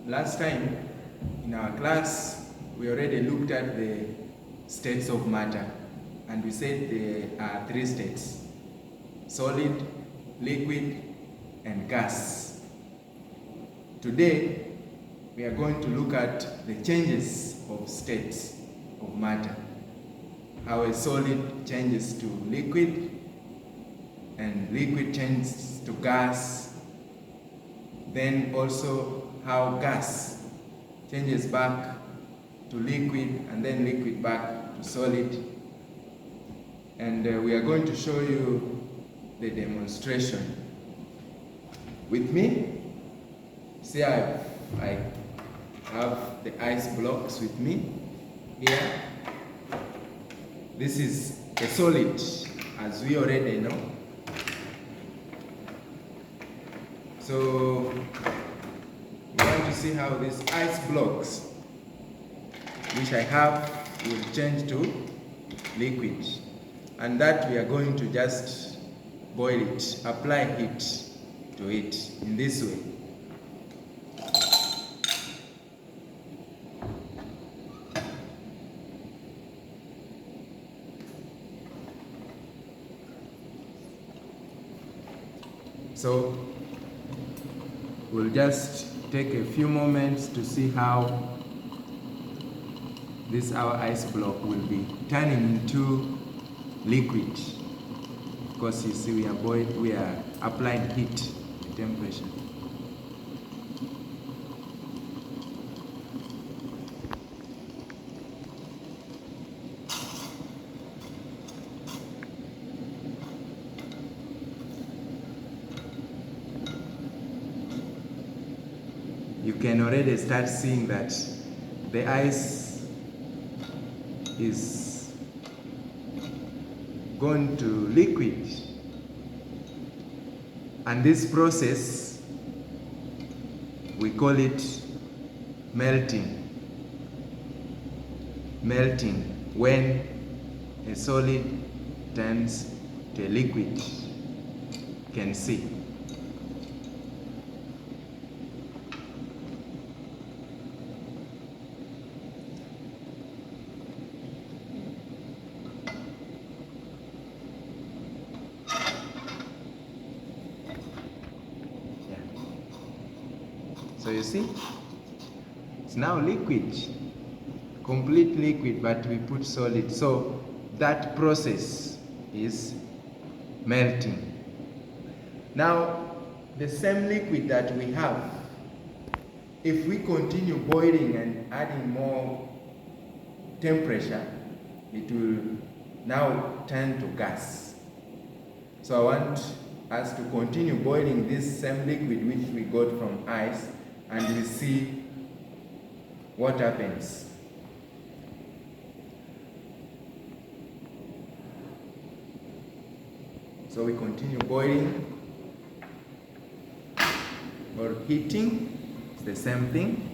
Last time in our class, we already looked at the states of matter, and we said there are three states: solid, liquid, and gas. Today, we are going to look at the changes of states of matter, how a solid changes to liquid, and liquid changes to gas, then also how gas changes back to liquid, and then liquid back to solid. And we are going to show you the demonstration. With me, see, I have the ice blocks with me here. This is a solid, as we already know. So we want to see how these ice blocks, which I have, will change to liquid, and that we are going to just boil it, apply heat to it in this way. So we'll just take a few moments to see how this our ice block will be turning into liquid, because you see we are applying heat, temperature. You can already start seeing that the ice is going to liquid, and this process, we call it melting. Melting, when a solid turns to a liquid. You can see. So you see, it's now liquid, complete liquid, but we put solid. So that process is melting. Now, the same liquid that we have, if we continue boiling and adding more temperature, it will now turn to gas. So I want us to continue boiling this same liquid which we got from ice, and we see what happens. So we continue boiling or heating, it's the same thing.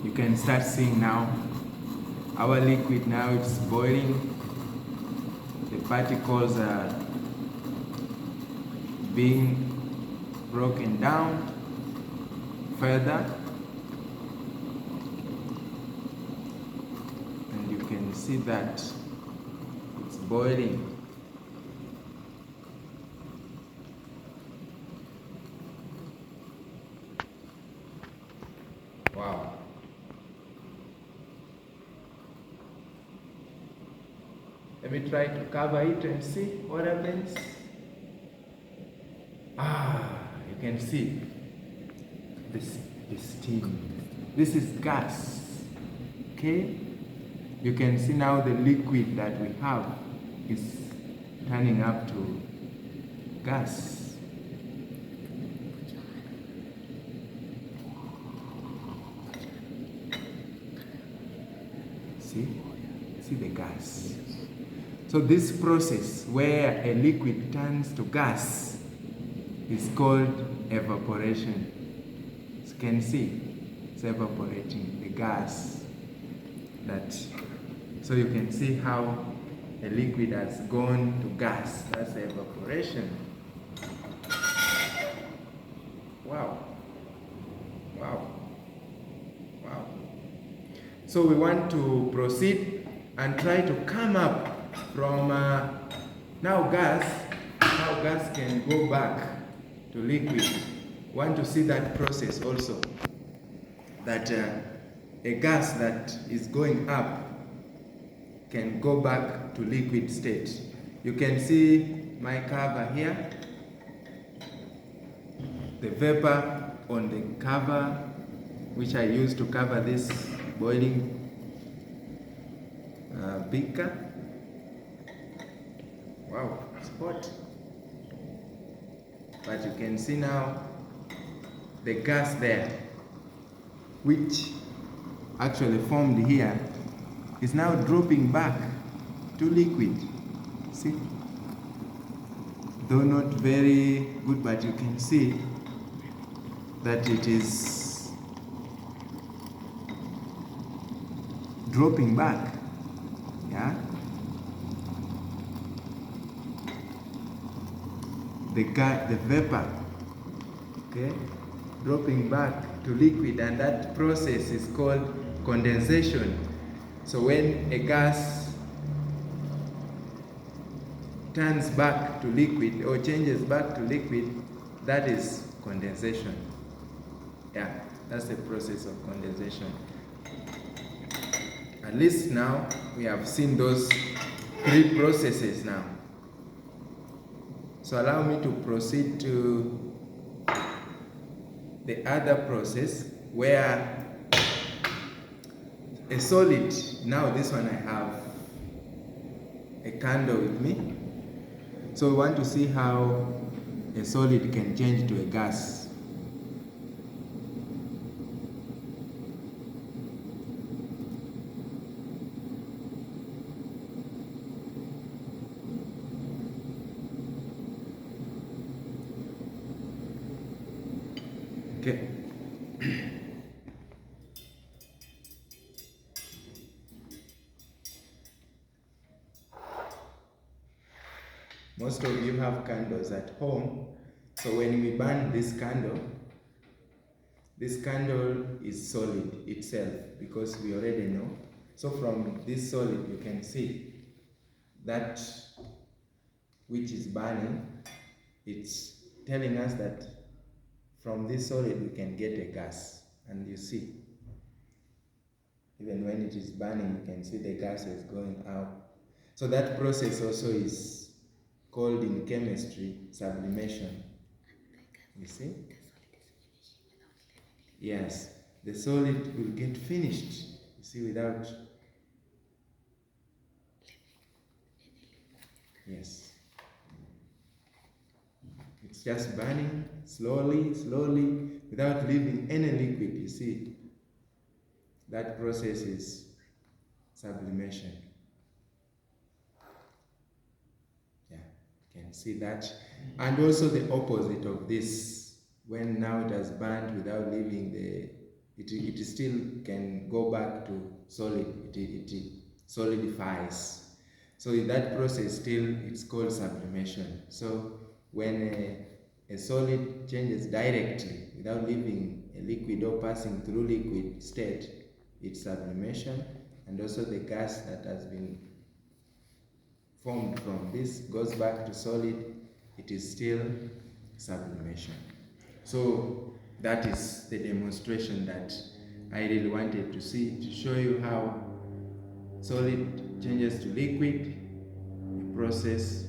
You can start seeing now our liquid, now it's boiling. The particles are being broken down further, and you can see that it's boiling. Wow. Let me try to cover it and see what happens. You can see this steam. This is gas. Okay? You can see now the liquid that we have is turning up to gas. See the gas. So this process where a liquid turns to gas is called evaporation. can see it's evaporating the gas. So you can see how a liquid has gone to gas. That's the evaporation. Wow. Wow. Wow. So we want to proceed and try to come up from now gas can go back to liquid. We want to see that process also, that a gas that is going up can go back to liquid state. You can see my cover here, the vapor on the cover, which I use to cover this boiling beaker. Wow, it's hot. But you can see now the gas there, which actually formed here, is now dropping back to liquid. See? Though not very good, but you can see that it is dropping back. Yeah? The vapor, okay, dropping back to liquid, and that process is called condensation. So when a gas turns back to liquid or changes back to liquid, that is condensation. Yeah, that's the process of condensation. At least now we have seen those three processes now. So allow me to proceed to the other process where a solid, now this one I have a candle with me. So we want to see how a solid can change to a gas. Okay. Most of you have candles at home. So when we burn this candle is solid itself, because we already know. So from this solid you can see that which is burning, it's telling us that from this solid we can get a gas. And you see, even when it is burning, you can see the gas is going out. So that process also is called in chemistry sublimation. You see? Yes, the solid will get finished, you see, without. Yes. It's just burning slowly, slowly, without leaving any liquid, you see. That process is sublimation. Yeah, you can see that. And also the opposite of this, when now it has burned without leaving it still can go back to solid, it solidifies. So in that process still, it's called sublimation. So when a solid changes directly without leaving a liquid or passing through liquid state, it's sublimation. And also the gas that has been formed from this goes back to solid, it is still sublimation. So that is the demonstration that I really wanted to see, to show you how solid changes to liquid, the process,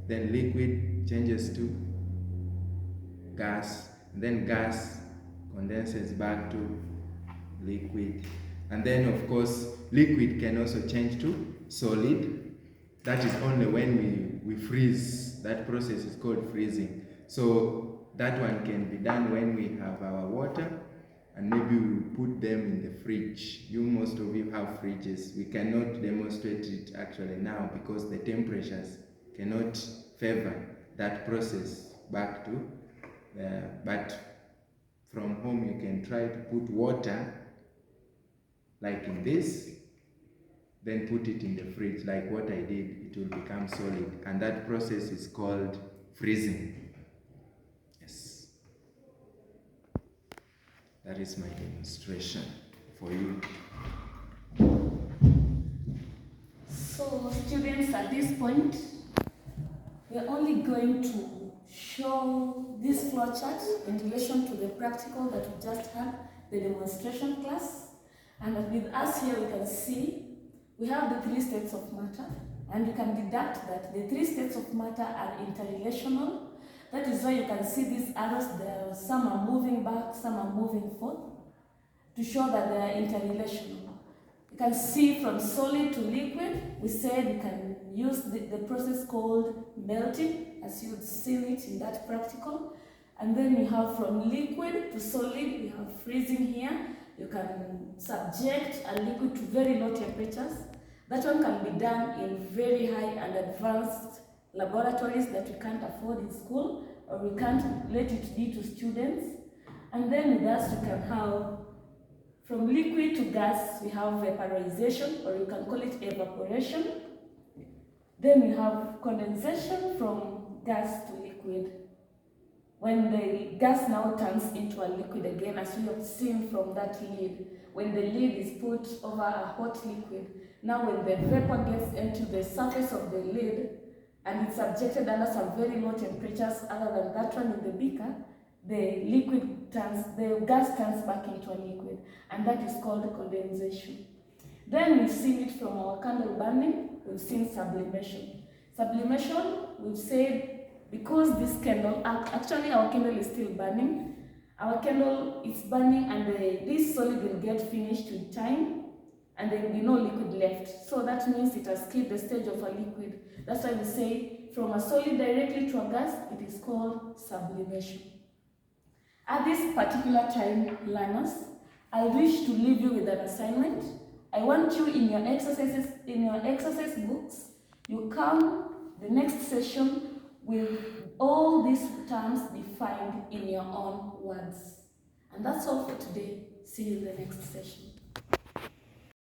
then liquid changes to gas, and then gas condenses back to liquid. And then of course liquid can also change to solid. That is only when we freeze. That process is called freezing. So that one can be done when we have our water, and maybe we put them in the fridge. Most of you have fridges. We cannot demonstrate it actually now because the temperatures cannot favor that process back to but from home, you can try to put water, like in this, then put it in the fridge, like what I did. It will become solid, and that process is called freezing. Yes. That is my demonstration for you. So students, at this point, we're only going to show this flowchart in relation to the practical that we just had, the demonstration class. And with us here, we can see we have the 3 states of matter, and you can deduct that the 3 states of matter are interrelational. That is why you can see these arrows there. Some are moving back, some are moving forth, to show that they are interrelational. You can see from solid to liquid, we said we can use the process called melting, as you've seen it in that practical. And then you have from liquid to solid, we have freezing here. You can subject a liquid to very low temperatures. That one can be done in very high and advanced laboratories that we can't afford in school, or we can't let it be to students. And then with us, we can have from liquid to gas, we have vaporization, or you can call it evaporation. Then we have condensation from gas to liquid, when the gas now turns into a liquid again, as we have seen from that lid. When the lid is put over a hot liquid, now when the vapor gets into the surface of the lid and it's subjected under some very low temperatures other than that one in the beaker, the gas turns back into a liquid, and that is called condensation. Then we've seen it from our candle burning, we've seen sublimation. Sublimation, we've said, because this candle, actually our candle is still burning, our candle is burning, and this solid will get finished with time, and there will be no liquid left. So that means it has skipped the stage of a liquid. That's why we say from a solid directly to a gas, it is called sublimation. At this particular time, learners, I wish to leave you with an assignment. I want you in your exercise books, you come the next session with all these terms defined in your own words. And that's all for today. See you in the next session.